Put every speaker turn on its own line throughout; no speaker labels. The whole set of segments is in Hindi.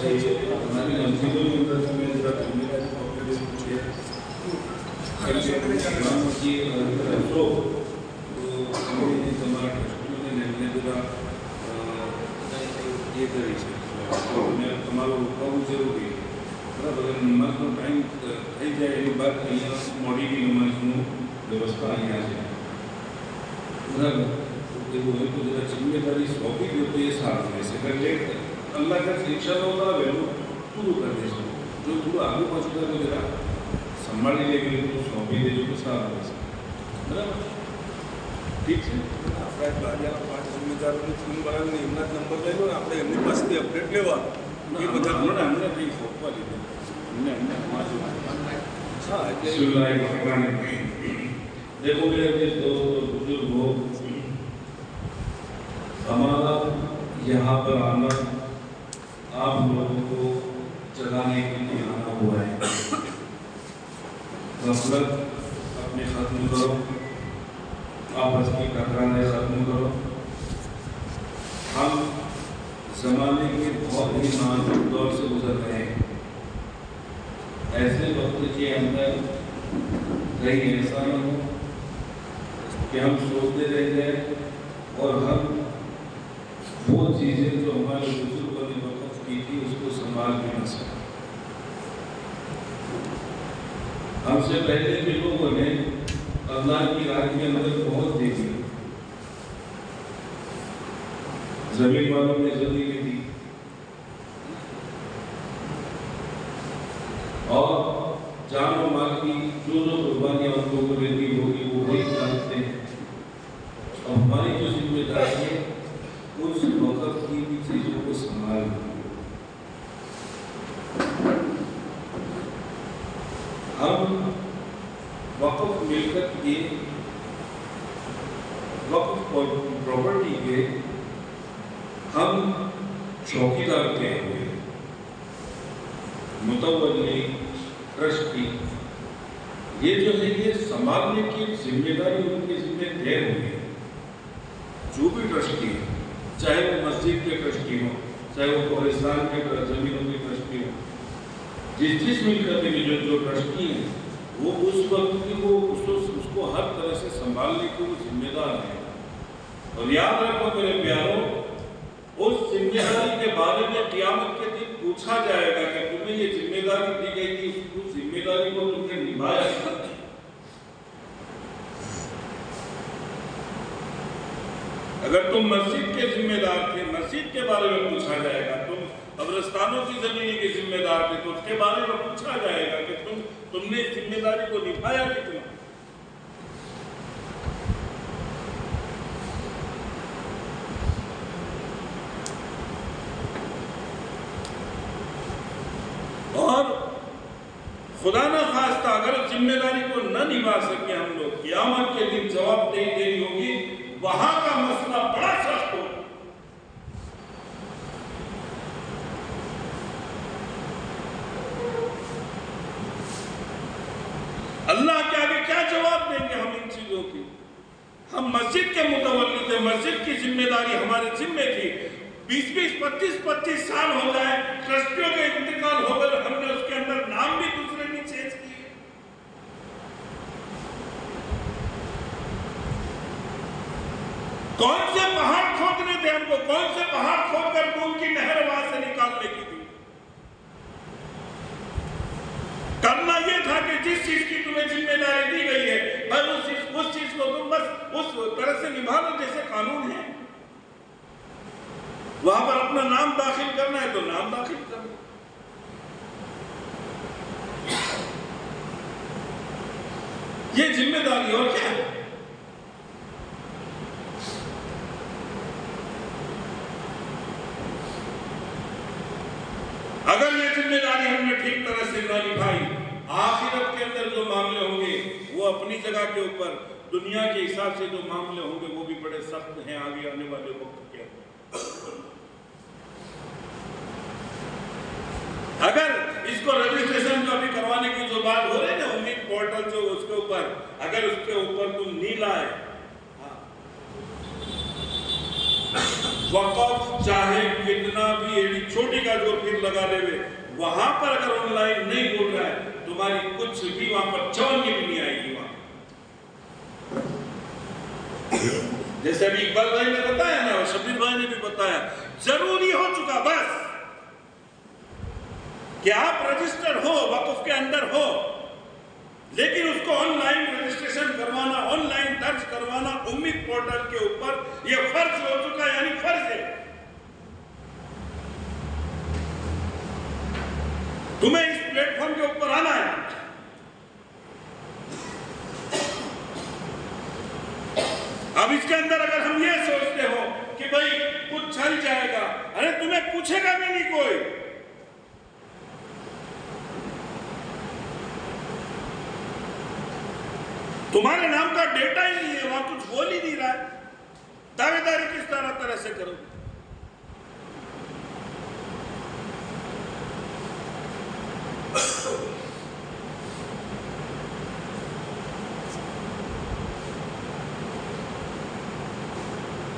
हमारी मस्जिदों के अंदर में जरा जिम्मेदारी पॉपुलेशन है ये करी તમારો ઉઠાવવું જરૂરી બરાબર નમાઝનો ટાઈમ થઈ જાય એની બાદ અહીંયા મોડીની નમાઝનું વ્યવસ્થા અહીંયા છે બરાબર એવું હોય તો જરા જિમ્મેદારી સોંપી દો તો એ સારું રહેશે કારણ કે કલાક જ રિક્ષાનો વહેલું પૂરું કરી દેશું જો થોડું આગળ પાછું તો જરા સંભાળી લેવી તો સોંપી દેજો તો સારું રહેશે બરાબર ઠીક છે આપણે બાજુના 5 જિમ્મેદારોની ટીમ બનાવીને એમના નંબર લઈ લો ને આપણે એમની પાસેથી અપડેટ લેવા એ બધા અમને કંઈ સોંપવા લીધે અમને हाँ देखो मेरे दोस्तों बुजुर्ग हो हमारा यहाँ पर आना आप लोगों को चलाने के लिए आना हुआ है गफलत अपने खत्म करो आपस की टकराने खत्म करो हम जमाने के बहुत ही नाजुक दौर से गुजर रहे हैं ऐसे वक्त के अंदर कहीं ऐसा न हो कि हम सोचते रह जाए और हम वो चीज़ें जो हमारे बुजुर्गों ने वक़्त की थी उसको संभाल भी न सकें। हमसे पहले के लोगों ने अल्लाह की राह के अंदर बहुत देखी जमीन वालों ने जिंदगी दी और जान और माल की जो कुर्बानियां उन लोगों को देनी होगी वो वही जानते हैं और हमारी जो जिम्मेदारी है उस वक़्त की भी चीज़ों को संभालना। हम वक़्फ मिलकत के वक़्फ प्रॉपर्टी के हम चौकीदार थे हुए मुतवल्ली ट्रस्टी ये जो है ये संभालने की जिम्मेदारी उनकी जिम्मे तय होगी। जो भी ट्रस्टी है चाहे वो मस्जिद के ट्रस्टी हो चाहे वो कब्रिस्तान के जमीनों के ट्रस्टी हो जिस मिलकत के जो ट्रस्टी हैं वो उस वक्त की वो उसको हर तरह से संभालने के वो जिम्मेदार है। और याद रखो मेरे प्यारों उस जिम्मेदारी के बारे में क़यामत के दिन पूछा जाएगा कि तुम्हें ये जिम्मेदारी दी गई थी उस जिम्मेदारी को तुमने निभाया। अगर तुम मस्जिद के जिम्मेदार थे मस्जिद के बारे में पूछा जाएगा, तुम कब्रिस्तानों की जमीन के जिम्मेदार थे तो उसके बारे में पूछा जाएगा कि तुमने इस जिम्मेदारी को निभाया कितना। और खुदा न खास्ता अगर जिम्मेदारी को न निभा सके हम लोग क़यामत के दिन जवाबदेही देनी होगी, वहां का मसला बड़ा सख्त हो। अल्लाह के आगे क्या जवाब देंगे हम इन चीजों की। हम मस्जिद के मुतवल्ली थे, मस्जिद की जिम्मेदारी हमारे जिम्मे थी। 20-20, 25-25 साल हो गए ट्रस्टियों का इंतकाल हो गए, हमने उसके अंदर नाम भी दूसरे ने चेंज किए। कौन से पहाड़ खोदने थे हमको, कौन से पहाड़ खोदकर नून की नहर वहां से निकालने की थी। करना यह था कि जिस चीज की तुम्हें जिम्मेदारी दी गई है बस उस चीज को तुम बस उस तरह से निभा लो जैसे कानून है। वहां पर अपना नाम दाखिल करना है तो नाम दाखिल करना। ये जिम्मेदारी और क्या है। अगर ये जिम्मेदारी हमने ठीक तरह से न निभाई, आखिरत के अंदर जो मामले होंगे वो अपनी जगह के ऊपर, दुनिया के हिसाब से जो मामले होंगे वो भी बड़े सख्त हैं आगे आने वाले वक्त के अंदर। अगर इसको रजिस्ट्रेशन जो अभी करवाने की जो बात हो रही है ना उम्मीद पोर्टल जो उसके ऊपर, अगर उसके ऊपर तुम नहीं लाए वक़्फ़ चाहे कितना भी एडी छोटी का जोर फिर लगा देवे, वहां पर अगर ऑनलाइन नहीं बोल रहा है तुम्हारी कुछ भी वहां पर चवन्नी भी नहीं आएगी। वहां जैसे अभी इकबाल भाई ने बताया ना, और शबीर भाई ने भी बताया, जरूरी हो चुका बस कि आप रजिस्टर हो, वक़्फ़ के अंदर हो, लेकिन उसको ऑनलाइन रजिस्ट्रेशन करवाना, ऑनलाइन दर्ज करवाना उम्मीद पोर्टल के ऊपर यह फर्ज हो चुका, यानी फर्ज है। तुम्हें इस प्लेटफॉर्म के ऊपर आना है। अब इसके अंदर अगर हम ये सोचते हो कि भाई कुछ चल जाएगा, अरे तुम्हें पूछेगा भी नहीं कोई। तुम्हारे नाम का डेटा ही नहीं है, वहां कुछ बोल ही नहीं रहा है, दावेदारी किस तरह से करो।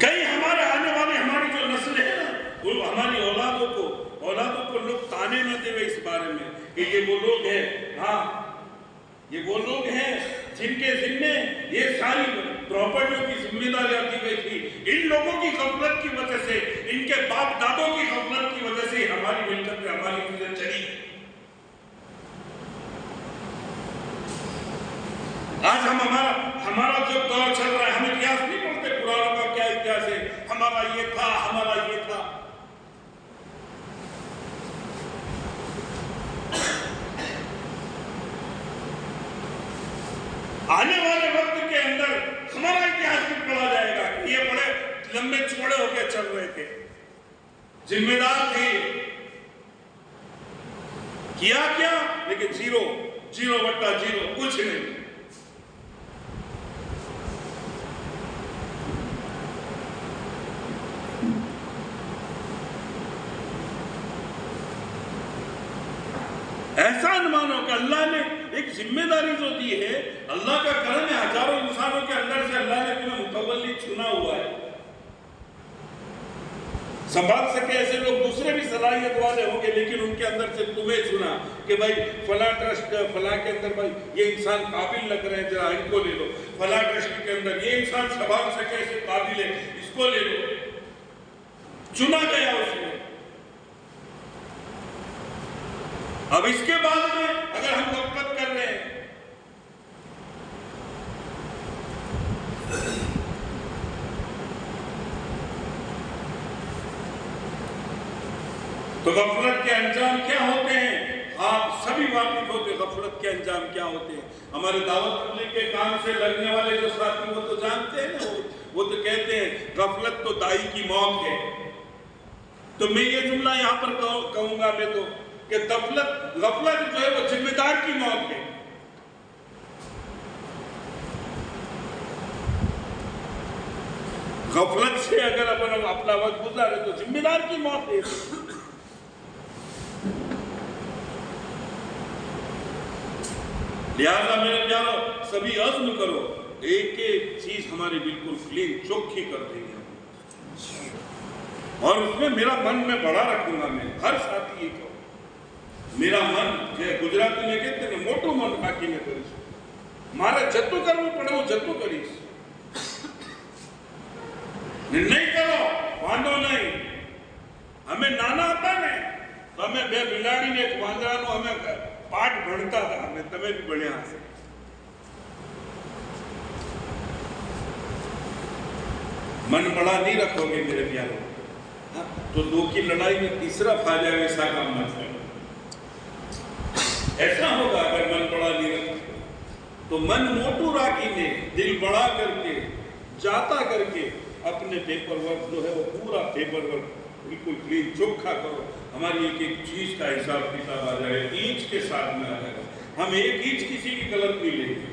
कई हमारे आने वाले, हमारी जो नस्ल है ना, वो हमारी औलादों को लोग ताने न देवे इस बारे में कि ये वो लोग हैं, हाँ ये वो लोग हैं जिनके जिम्मे ये सारी प्रॉपर्टियों की जिम्मेदारियां दी गई थी। इन लोगों की गफलत की वजह से, इनके बाप दादों की गफलत की वजह से हमारी मिलकत में हमारी चीजें चली। आज हम हमारा जो दौर चल रहा है, हम इतिहास नहीं पढ़ते पुरानों का, क्या इतिहास है, हमारा ये था, हमारा ये था। आने वाले वक्त के अंदर हमारा इतिहास भी पढ़ा जाएगा कि ये बड़े लंबे चौड़े होकर चल रहे थे, जिम्मेदार थे, किया क्या, लेकिन जीरो बट्टा जीरो, कुछ नहीं। एहसान मानो कि अल्लाह ने एक जिम्मेदारी जो दी है, अल्लाह का करम है, हजारों इंसानों के अंदर से अल्लाह ने तुम्हें मुतवल्ली चुना हुआ है। संभाल सके ऐसे लोग दूसरे भी सलाहियत वाले होंगे, लेकिन उनके अंदर से तुम्हें चुना कि भाई फला ट्रस्ट, फला के अंदर भाई ये इंसान काबिल लग रहे हैं, जरा इनको ले लो। फला ट्रस्ट के अंदर ये इंसान संभाल सके, ऐसे काबिल है, इसको ले लो। चुना गया उसने। अब इसके बाद में अगर हम गफलत कर रहे हैं, तो गफलत के अंजाम क्या होते हैं? आप सभी वाकिफ होते गफलत के अंजाम क्या होते हैं। हमारे दावत तबलीग के काम से लगने वाले जो साथी वो तो जानते हैं ना, वो तो कहते हैं गफलत तो दाई की मौत है। तो मैं ये जुमला यहाँ पर कहूंगा मैं तो कि गफलत जो है वो जिम्मेदार की मौत है। गफलत से अगर अपन अपना वक्त गुजारे तो जिम्मेदार की मौत है। लिहाजा मेरे प्यारो सभी अज़्म करो, एक एक चीज हमारी बिल्कुल क्लीन चौखी कर देंगे और उसमें मेरा मन में बड़ा रखूंगा। मैं हर साथी ये कहूँ, मेरा मन जे गुजराती में कहते हैं मोटू मन राखी ने करीश, मारे जत्तू करवू पड़े वो जत्तू करीश, नहीं करो वांधो नहीं। हमें नाना था ने तो हमें बे बिलाड़ी ने एक वांदरानो हमें पाठ भणता था, हमें तमे भी भण्या हशे। मन बड़ा नहीं रखोगे मेरे प्यारो, तो दो की लड़ाई में तीसरा फायदा वैसा काम मत करो। ऐसा होगा अगर मन बड़ा नहीं रखोगे तो मन मोटू राखी ने दिल बड़ा करके जाता करके अपने पेपर वर्क जो है वो पूरा पेपर वर्क बिल्कुल क्लीन चोखा करो। हमारी एक एक चीज का हिसाब किताब आ जाए, ईंच के साथ में आ जाएगा। हम एक ईंच किसी की गलत नहीं लेंगे,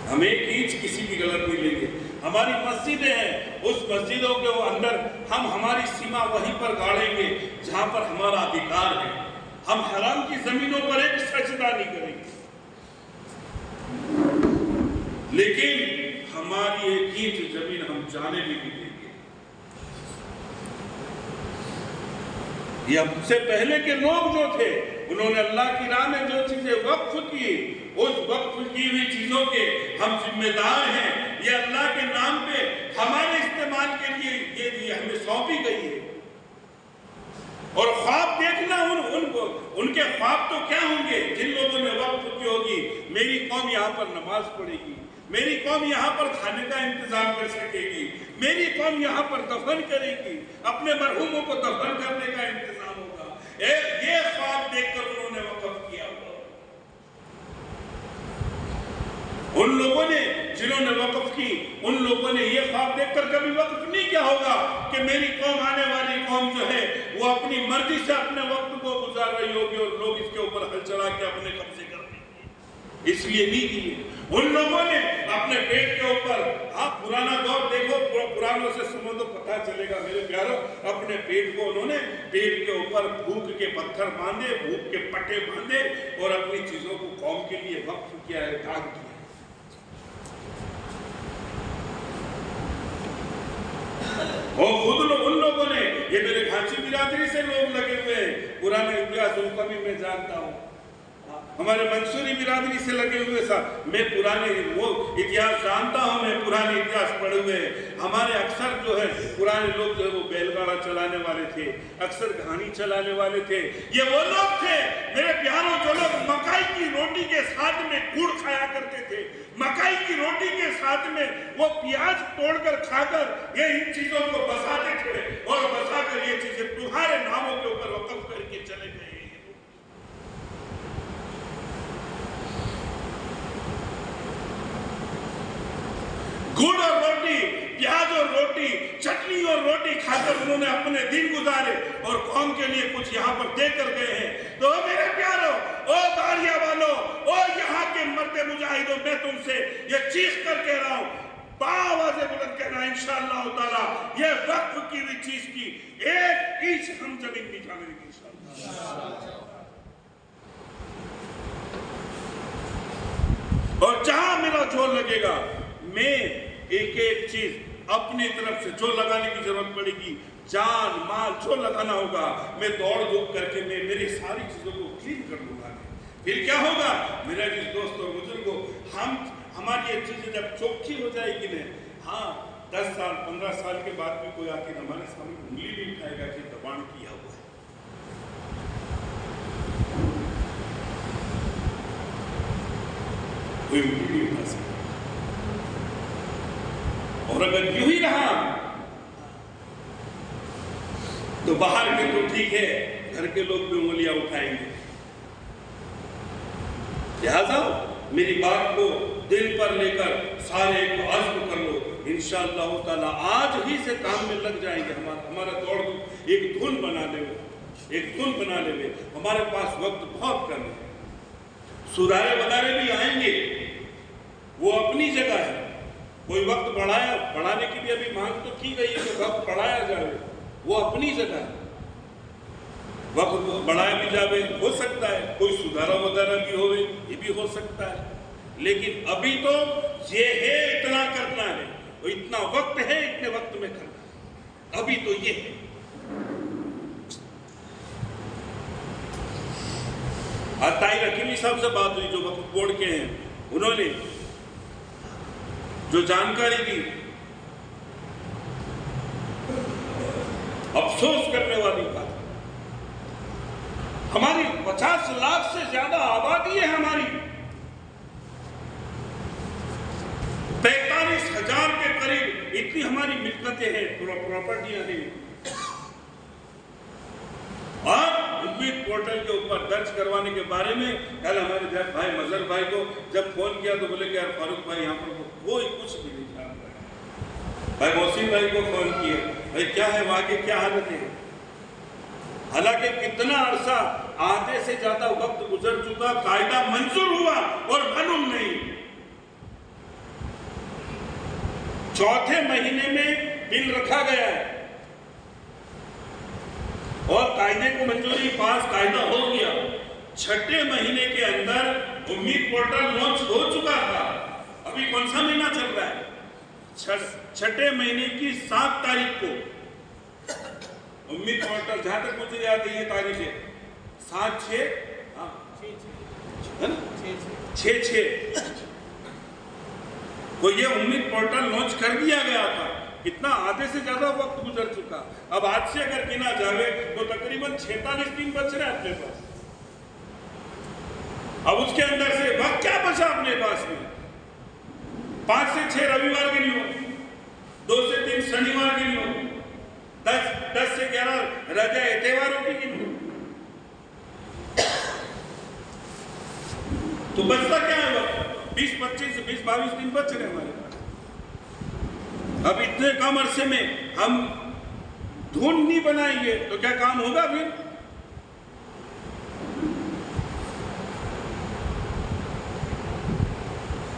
हम एक ईंच किसी की गलत नहीं लेंगे। हमारी मस्जिदें हैं, उस मस्जिदों के अंदर हम हमारी सीमा वहीं पर गाड़ेंगे जहां पर हमारा अधिकार है। हम हराम की जमीनों पर एक सजदा नहीं करेंगे, लेकिन हमारी एक ईंट जमीन हम जाने भी नहीं देंगे। ये हमसे पहले के लोग जो थे उन्होंने अल्लाह की राह में जो चीजें वक्फ की, उस वक्फ की हुई चीजों के हम जिम्मेदार हैं। ये अल्लाह के नाम पे हमारे इस्तेमाल के लिए ये हमें सौंपी गई है। और ख्वाब देखना उनके ख्वाब तो क्या होंगे जिन लोगों ने वक्फ की होगी, मेरी कौम यहाँ पर नमाज पढ़ेगी, मेरी कौम यहाँ पर खाने का इंतजाम कर सकेगी, मेरी कौम यहाँ पर दफन करेगी, अपने मरहूमों को दफन करने का इंतजाम होगा। ये ख्वाब देखकर उन्होंने वक्फ किया होगा। उन लोगों ने जिन्होंने वक्फ की, उन लोगों ने ये ख्वाब देखकर कभी वक्फ नहीं किया होगा कि मेरी कौम, आने वाली कौम जो है वो अपनी मर्जी से अपने वक्त को गुजार रही होगी और लोग इसके ऊपर हल चला के अपने कब्जे कर लेंगे, इसलिए नहीं किए। उन लोगों ने अपने पेट के ऊपर, आप पुराना दौर देखो, पुरानों से सुनो तो पता चलेगा मेरे प्यारों, अपने पेट को उन्होंने पेट के ऊपर भूख के पत्थर बांधे, भूख के पट्टे बांधे और अपनी चीजों को कौम के लिए वक्फ किया है, दान किया। और खुद उन लोगों ने, ये मेरे घांची बिरादरी से लोग लगे हुए हैं, पुराने इतिहास उनका भी मैं जानता हूँ, हमारे मंसूरी बिरादरी से लगे हुए साहब, मैं पुराने वो इतिहास जानता हूँ, मैं पुराने इतिहास पढ़े हुए हैं। हमारे अक्सर जो है पुराने लोग जो है वो बैलगाड़ा चलाने वाले थे, अक्सर घानी चलाने वाले थे। ये वो लोग थे मेरे प्यारों जो लोग मकाई की रोटी के साथ में गुड़ खाया करते थे, मकाई की रोटी के साथ में वो प्याज तोड़कर खाकर ये इन चीजों को बसाते थे और बसाकर ये चीजें तुम्हारे नामों के ऊपर वक़्फ़ करके चले गए। गुड़ और रोटी, प्याज और रोटी, चटनी और रोटी खाकर उन्होंने अपने दिन गुजारे और कौम के लिए कुछ यहाँ पर देकर गए हैं। तो मेरे प्यारों, ओ बारिया वालों, ओ यहाँ के मर्द मुजाहिदों, मैं तुमसे ये चीख कर कह रहा हूँ, बाआवाज़ बुलंद कहना, इंशाअल्लाह ताला ये वक्फ की हुई चीज की एक इंच हम जमीन नहीं जाने देंगे इंशाअल्लाह। और जहां मेरा जोर लगेगा, मैं एक एक चीज अपनी तरफ से जो लगाने की जरूरत पड़ेगी, जान माल जो लगाना होगा, मैं दौड़ धूप करके मैं मेरी सारी चीजों को क्लीन कर लूंगा। फिर क्या होगा मेरा जिस दोस्त और बुजुर्गों, हमारी ये चीजें जब चौखी हो जाएगी ना, हाँ 10 साल 15 साल के बाद भी कोई आके हमारे सामने उंगली नहीं उठाएगा कि दबाण किया हुआ है। कोई उंगली नहीं उठा सकता। और अगर यूं ही रहा तो बाहर के तो ठीक है, घर के लोग भी उंगलियां उठाएंगे। लिहाजा मेरी बात को दिल पर लेकर सारे को आज़्म कर लो, इंशाअल्लाह ताला आज ही से काम में लग जाएंगे। हमारा दौड़ एक धुन बना ले, हमारे पास वक्त बहुत कम है। सुधारे बदारे भी आएंगे, वो अपनी जगह है। कोई वक्त बढ़ाने की भी अभी मांग तो की गई है कि वक्त बढ़ाया जाए, वो अपनी जगह है। वक्त बढ़ाया भी जावे, हो सकता है कोई सुधारा वधारा भी होवे, ये भी हो सकता है। लेकिन अभी तो ये है, इतना करना है, तो इतना वक्त है, इतने वक्त में करना, अभी तो ये है। ताहिर हकीमी साहब से बात हुई जो वक्फ बोर्ड के हैं, उन्होंने जो जानकारी दी, अफसोस करने वाली बात, हमारी 50 लाख से ज्यादा आबादी है हमारी, 43,000 के करीब इतनी हमारी मिल्कतें हैं, प्रॉपर्टियां हैं। और उम्मीद पोर्टल के ऊपर दर्ज करवाने के बारे में कल हमारे भाई मजहर भाई को जब फोन किया तो बोले कि यार फारूक भाई यहाँ पर कोई कुछ भी नहीं जान रहा है। भाई मोहसिन भाई को फोन किया, भाई क्या है वहां की क्या हालत है। हालांकि कितना अरसा, आधे से ज्यादा वक्त गुजर चुका, कायदा मंजूर हुआ और मालूम नहीं। चौथे महीने में बिल रखा गया है और कायदे को मंजूरी पास, कायदा हो गया। छठे महीने के अंदर उम्मीद पोर्टल लॉन्च हो चुका था। अभी कौन सा महीना चल रहा है? छठे महीने की 7 तारीख को उम्मीद पोर्टल जहां तक मुझे याद है ये तारीख है 7/6 है ना 6/6 को ये उम्मीद पोर्टल लॉन्च कर दिया गया था। कितना आधे से ज्यादा वक्त गुजर चुका। अब आज से अगर गिना जावे तो तकरीबन 46 दिन बच रहे अपने पास। अब उसके अंदर से वक्त क्या बचा अपने पास में? 5 से 6 रविवार गिन लो, 2 से 3 शनिवार गिन लो, 10 से 11 रजा त्योहारों की गिन लो, तो बचता क्या है वक्त? 20-22 दिन बच रहे हमारे पास। अब इतने कम अरसे में हम धुन नहीं बनाएंगे तो क्या काम होगा? फिर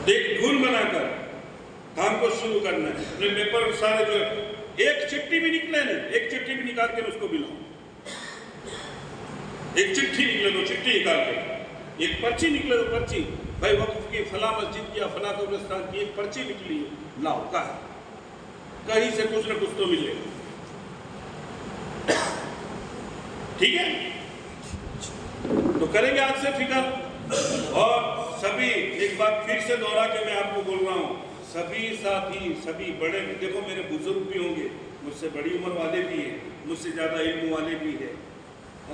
देख धुन बनाकर काम को शुरू करना है। अपने पेपर सारे जो एक चिट्ठी भी निकले ना, एक चिट्ठी भी निकाल के उसको मिलाओ। एक चिट्ठी निकले तो चिट्ठी निकाल के, एक पर्ची निकले तो पर्ची, भाई वक्फ की फला मस्जिद की फला कब्रिस्तान की एक पर्ची निकली है, लाओ कहीं से कुछ ना कुछ तो मिले। ठीक है, तो करेंगे आज से फिक्र। और सभी एक बात फिर से दोहरा के मैं आपको बोल रहा हूँ, सभी साथी, सभी बड़े, देखो मेरे बुजुर्ग भी होंगे, मुझसे बड़ी उम्र वाले भी हैं, मुझसे ज़्यादा इल्म वाले भी है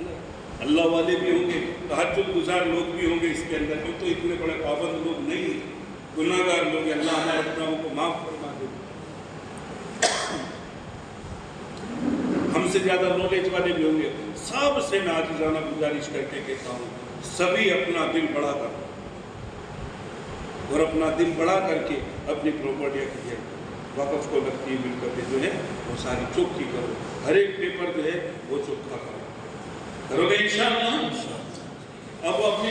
ना, अल्लाह वाले भी होंगे, तहज्जुद गुजार लोग भी होंगे इसके अंदर। हम तो इतने बड़े पाबंद लोग नहीं हैं, गुनाहगार लोग। अल्लाह हमारे गुनाहों को माफ़ फरमा दे। हमसे ज़्यादा नॉलेज वाले भी होंगे। सबसे मैं आज जाना गुजारिश करके कहता हूँ, सभी अपना दिल बड़ा करो और अपना दिल बड़ा करके अपनी प्रॉपर्टियाँ क्लियर करो। वक़्फ़ को लगती है मिलकतें जो है वो सारी चौख्खी करो। हर एक पेपर जो है वो चौख्खा करो। करोगे इंशाअल्लाह? अब वो अपनी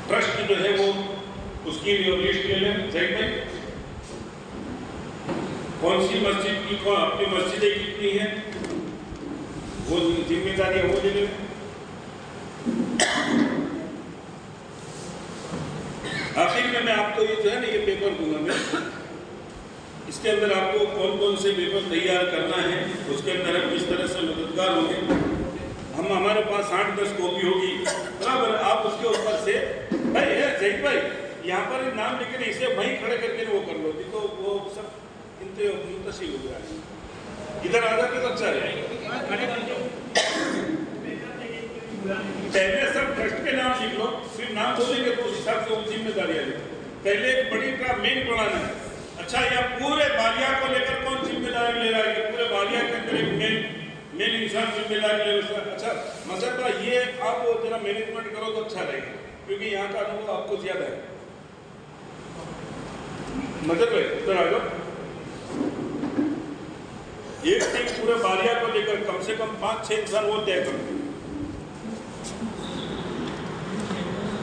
ट्रस्ट जो है वो उसकी लिस्ट ले लें। सही भाई, कौन सी मस्जिद की अपनी मस्जिदें कितनी हैं वो जिम्मेदारी वो ले लें। आखिर में मैं आपको ये जो है ना ये पेपर दूंगा मैं, इसके अंदर आपको कौन कौन से पेपर तैयार करना है, उसके अंदर हम किस तरह से मददगार होंगे। हम हमारे पास 8-10 कॉपी होगी बराबर। आप उसके ऊपर से भाई है जहीद भाई यहाँ पर नाम लेकर इसे वहीं खड़े करके वो कर लो, तो वो सब मुंतशिर हो गया। इधर आ जाके तो अच्छा रहेगा। पहले सब ट्रस्ट के नाम लिख लो, फिर नाम बोलेंगे तो उस हिसाब से वो जिम्मेदारियाँ लें। पहले एक बड़ी का मेन बनाना है। अच्छा, या पूरे बालिया को लेकर कौन जिम्मेदारी ले रहा है? पूरे बालिया के अंदर एक मेन इंसान जिम्मेदारी ले रहा है। अच्छा मतलब ये आप जरा मैनेजमेंट करो तो अच्छा रहेगा, क्योंकि यहाँ का अनुभव आपको ज्यादा है। मतलब इधर आ जाओ। एक टीम पूरे बालिया को लेकर कम से कम 5-6 इंसान वो तय करो।